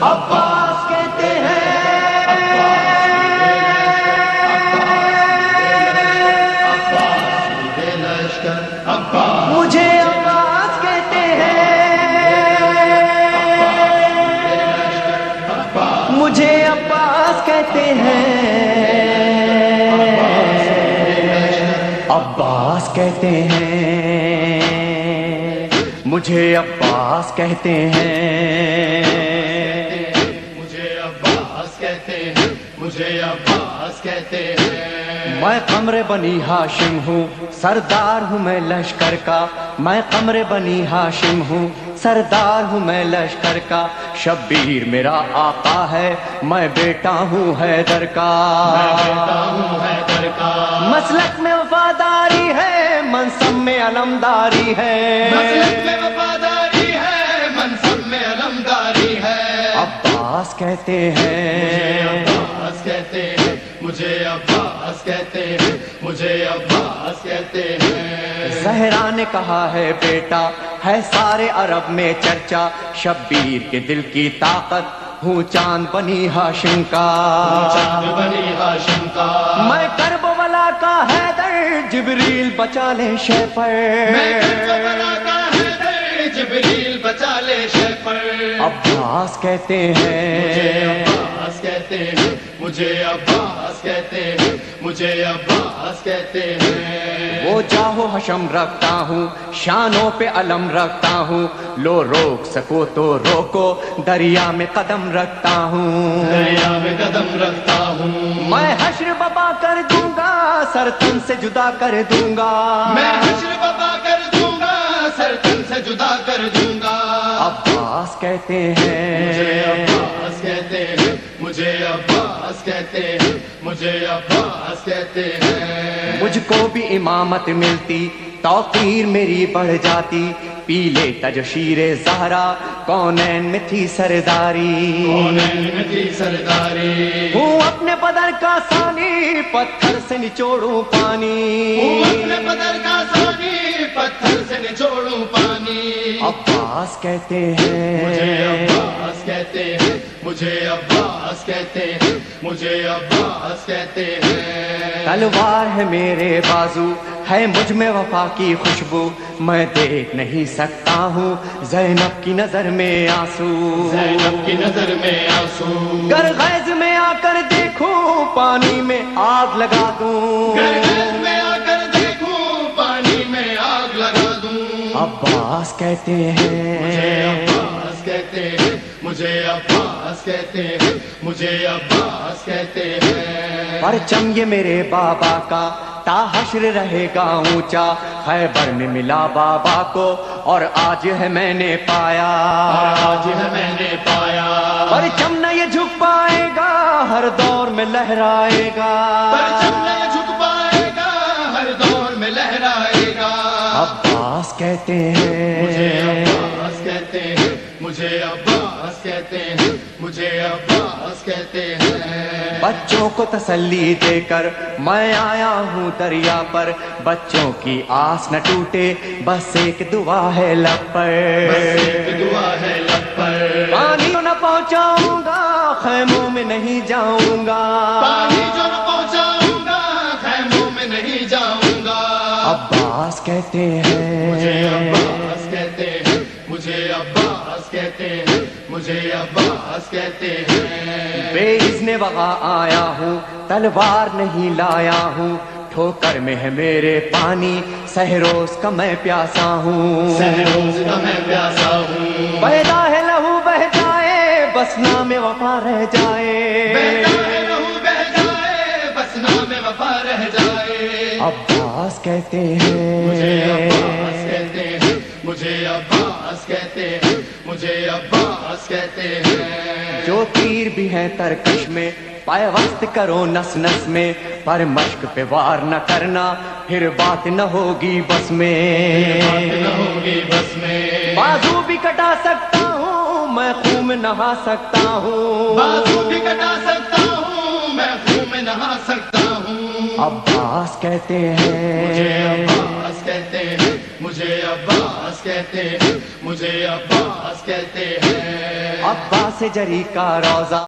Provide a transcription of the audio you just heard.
عباس کہتے ہیں مجھے عباس کہتے ہیں مجھے عباس کہتے ہیں عباس کہتے ہیں مجھے عباس کہتے ہیں مجھے عباس کہتے ہیں مجھے عباس کہتے ہیں میں قمر بنی ہاشم ہوں سردار ہوں میں لشکر کا میں قمر بنی ہاشم ہوں سردار ہوں میں لشکر کا شبیر میرا آقا ہے میں بیٹا ہوں حیدر کا بیٹا ہوں حیدر کا مسلک میں وفاداری ہے منصب میں علمداری ہے مسلک میں وفاداری ہے منصب میں علمداری ہے عباس کہتے ہیں عباس کہتے ہیں مجھے عباس کہتے ہیں مجھے عباس کہتے ہیں زہرا نے کہا ہے بیٹا ہے سارے عرب میں چرچا شبیر کے دل کی طاقت ہوں چاند بنی ہاشم کا چاند بنی ہاشم کا میں کربلا کا حیدر جبریل بچا لے شے پر میں کربلا کا حیدر جبریل بچا لے شے پر عباس کہتے ہیں عباس کہتے ہیں مجھے عباس کہتے ہیں مجھے عباس کہتے ہیں وہ جاہو حشم رکھتا ہوں شانوں پہ علم رکھتا ہوں لو روک سکو تو روکو دریا میں قدم رکھتا ہوں دریا میں قدم رکھتا ہوں میں حشر بپا کر دوں گا سر تن سے جدا کر دوں گا میں حشر بپا کر دوں گا سر تن سے جدا کر دوں گا عباس کہتے مجھے ہیں عباس کہتے ہیں مجھے عباس کہتے ہیں مجھے عباس کہتے ہیں مجھ کو بھی امامت ملتی توقیر میری بڑھ جاتی پیلے تج شیر زہرا کونین میں تھی سرداری کونین میں تھی سرداری ہوں اپنے بدر کا ثانی پتھر سے نچوڑوں پانی ہوں اپنے بدر کا ثانی پتھر سے نچوڑوں پانی عباس کہتے مجھے ہیں عباس کہتے ہیں مجھے عباس کہتے ہیں مجھے عباس کہتے ہیں تلوار ہے میرے بازو ہے مجھ میں وفا کی خوشبو میں دیکھ نہیں سکتا ہوں زینب کی نظر میں آنسو زینب کی نظر میں آنسو گر غیظ میں آ کر دیکھوں پانی میں آگ لگا دوں گرگز میں آ کر دیکھوں پانی میں آگ لگا دوں عباس کہتے مجھے ہیں عباس کہتے ہیں مجھے عباس کہتے ہیں مجھے عباس کہتے ہیں پرچم یہ میرے بابا کا تا حشر رہے گا اونچا خیبر میں ملا بابا کو اور آج ہے میں نے پایا آج ہے میں نے پایا پرچم نہ یہ جھک پائے گا ہر دور میں لہرائے گا پرچم نہ جھک پائے گا ہر دور میں لہرائے گا عباس کہتے مجھے ہیں عباس کہتے ہیں مجھے عباس کہتے ہیں مجھے عباس کہتے ہیں بچوں کو تسلی دے کر میں آیا ہوں دریا پر بچوں کی آس نہ ٹوٹے بس ایک دعا ہے لب پر بس ایک دعا ہے لب پر پانی نہ پہنچاؤں گا خیموں میں نہیں جاؤں گا پانی جو نہ پہنچاؤں گا خیموں میں نہیں جاؤں گا عباس کہتے مجھے ہیں عباس کہتے ہیں مجھے عباس کہتے ہیں مجھے عباس کہتے ہیں بے اذن وغا آیا ہوں تلوار نہیں لایا ہوں ٹھوکر میں ہے میرے پانی سہروز کا میں پیاسا ہوں سہروز کا میں پیاسا ہوں بہتا ہے لہو بہ جائے بس نام وفا رہ جائے بہتا ہے لہو بہ جائے بس نام وفا رہ جائے عباس کہتے مجھے ہیں عباس کہتے ہیں مجھے عباس کہتے ہیں مجھے عباس کہتے ہیں جو تیر بھی ہیں ترکش میں پیوست کرو نس نس میں پر مشق پہ وار نہ کرنا پھر بات نہ ہوگی بس میں بات نہ ہوگی بس میں بازو بھی کٹا سکتا ہوں میں خون میں نہا سکتا ہوں بازو بھی کٹا سکتا ہوں میں خون میں نہا سکتا ہوں عباس کہتے مجھے ہیں عباس کہتے ہیں مجھے عباس کہتے ہیں مجھے عباس کہتے ہیں عباس جری کا روزہ